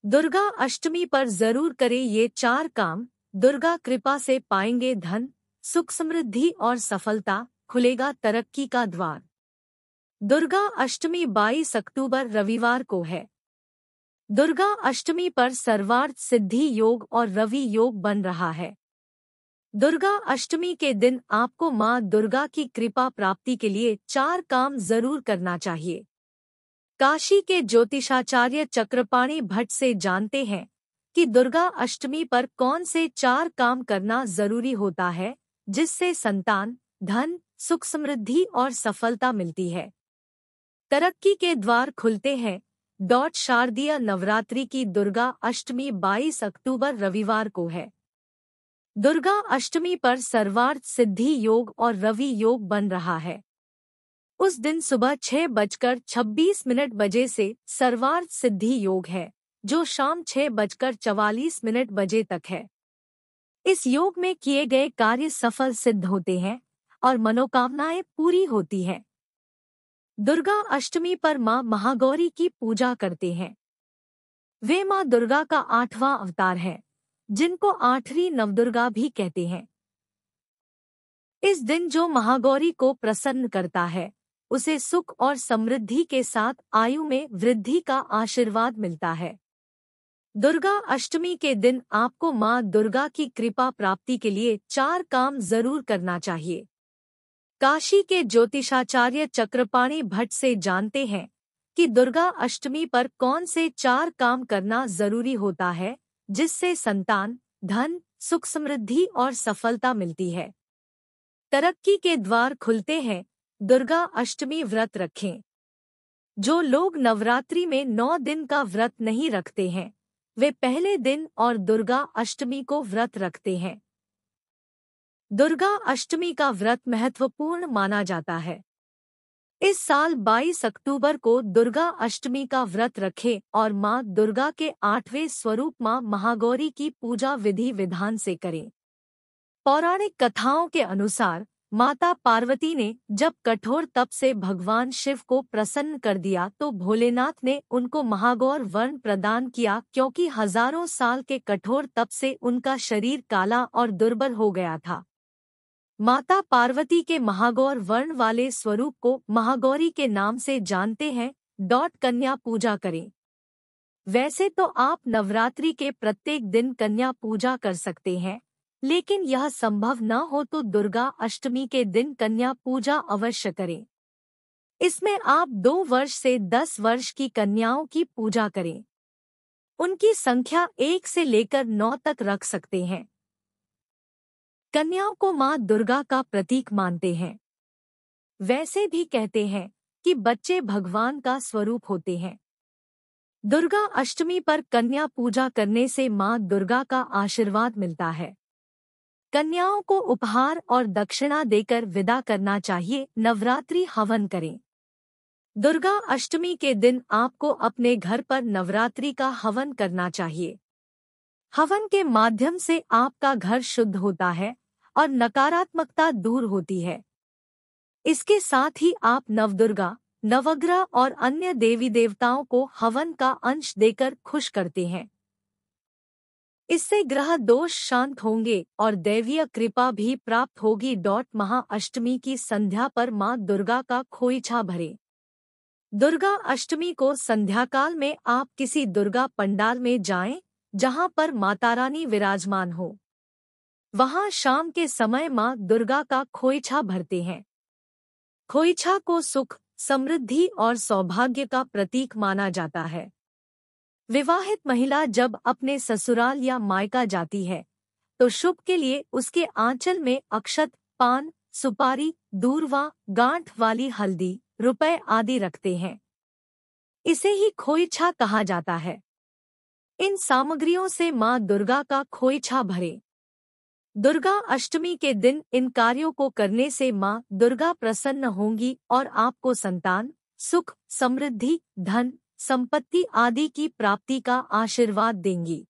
दुर्गा अष्टमी पर जरूर करें ये 4 काम। दुर्गा कृपा से पाएंगे धन, सुख, समृद्धि और सफलता, खुलेगा तरक्की का द्वार। दुर्गा अष्टमी 22 अक्टूबर रविवार को है। दुर्गा अष्टमी पर सर्वार्थ सिद्धि योग और रवि योग बन रहा है। दुर्गा अष्टमी के दिन आपको मां दुर्गा की कृपा प्राप्ति के लिए 4 काम जरूर करना चाहिए। काशी के ज्योतिषाचार्य चक्रपाणि भट्ट से जानते हैं कि दुर्गा अष्टमी पर कौन से 4 काम करना जरूरी होता है जिससे संतान, धन, सुख, समृद्धि और सफलता मिलती है, तरक्की के द्वार खुलते हैं। शारदीय नवरात्रि की दुर्गा अष्टमी 22 अक्टूबर रविवार को है। दुर्गा अष्टमी पर सर्वार्थ सिद्धि योग और रवि योग बन रहा है। उस दिन सुबह 6:26 बजे से सर्वार्थ सिद्धि योग है, जो शाम 6:44 बजे तक है। इस योग में किए गए कार्य सफल सिद्ध होते हैं और मनोकामनाएं पूरी होती हैं। दुर्गा अष्टमी पर मां महागौरी की पूजा करते हैं। वे मां दुर्गा का 8वां अवतार है, जिनको 8वीं नवदुर्गा भी कहते हैं। इस दिन जो महागौरी को प्रसन्न करता है, उसे सुख और समृद्धि के साथ आयु में वृद्धि का आशीर्वाद मिलता है। दुर्गा अष्टमी के दिन आपको मां दुर्गा की कृपा प्राप्ति के लिए 4 काम जरूर करना चाहिए। काशी के ज्योतिषाचार्य चक्रपाणि भट्ट से जानते हैं कि दुर्गा अष्टमी पर कौन से 4 काम करना जरूरी होता है जिससे संतान, धन, सुख, समृद्धि और सफलता मिलती है, तरक्की के द्वार खुलते हैं। दुर्गा अष्टमी व्रत रखें। जो लोग नवरात्रि में 9 दिन का व्रत नहीं रखते हैं, वे पहले दिन और दुर्गा अष्टमी को व्रत रखते हैं। दुर्गा अष्टमी का व्रत महत्वपूर्ण माना जाता है। इस साल 22 अक्टूबर को दुर्गा अष्टमी का व्रत रखें और मां दुर्गा के 8वें स्वरूप मां महागौरी की पूजा विधि विधान से करें। पौराणिक कथाओं के अनुसार माता पार्वती ने जब कठोर तप से भगवान शिव को प्रसन्न कर दिया तो भोलेनाथ ने उनको महागौर वर्ण प्रदान किया, क्योंकि हजारों साल के कठोर तप से उनका शरीर काला और दुर्बल हो गया था। माता पार्वती के महागौर वर्ण वाले स्वरूप को महागौरी के नाम से जानते हैं। कन्या पूजा करें। वैसे तो आप नवरात्रि के प्रत्येक दिन कन्या पूजा कर सकते हैं, लेकिन यह संभव न हो तो दुर्गा अष्टमी के दिन कन्या पूजा अवश्य करें। इसमें आप 2 वर्ष से 10 वर्ष की कन्याओं की पूजा करें। उनकी संख्या 1 से लेकर 9 तक रख सकते हैं। कन्याओं को मां दुर्गा का प्रतीक मानते हैं। वैसे भी कहते हैं कि बच्चे भगवान का स्वरूप होते हैं। दुर्गा अष्टमी पर कन्या पूजा करने से मां दुर्गा का आशीर्वाद मिलता है। कन्याओं को उपहार और दक्षिणा देकर विदा करना चाहिए। नवरात्रि हवन करें। दुर्गा अष्टमी के दिन आपको अपने घर पर नवरात्रि का हवन करना चाहिए। हवन के माध्यम से आपका घर शुद्ध होता है और नकारात्मकता दूर होती है। इसके साथ ही आप नवदुर्गा, नवग्रह और अन्य देवी देवताओं को हवन का अंश देकर खुश करते हैं। इससे ग्रह दोष शांत होंगे और दैवीय कृपा भी प्राप्त होगी। महाअष्टमी की संध्या पर मां दुर्गा का खोइछा भरें। दुर्गा अष्टमी को संध्याकाल में आप किसी दुर्गा पंडाल में जाएं, जहां पर मातारानी विराजमान हो। वहां शाम के समय मां दुर्गा का खोइछा भरते हैं। खोइछा को सुख, समृद्धि और सौभाग्य का प्रतीक माना जाता है। विवाहित महिला जब अपने ससुराल या मायका जाती है तो शुभ के लिए उसके आंचल में अक्षत, पान, सुपारी, दूर्वा, गांठ वाली हल्दी, रुपए आदि रखते हैं। इसे ही खोइछा कहा जाता है। इन सामग्रियों से मां दुर्गा का खोइछा भरे। दुर्गा अष्टमी के दिन इन कार्यों को करने से मां दुर्गा प्रसन्न होंगी और आपको संतान, सुख, समृद्धि, धन, संपत्ति आदि की प्राप्ति का आशीर्वाद देंगी।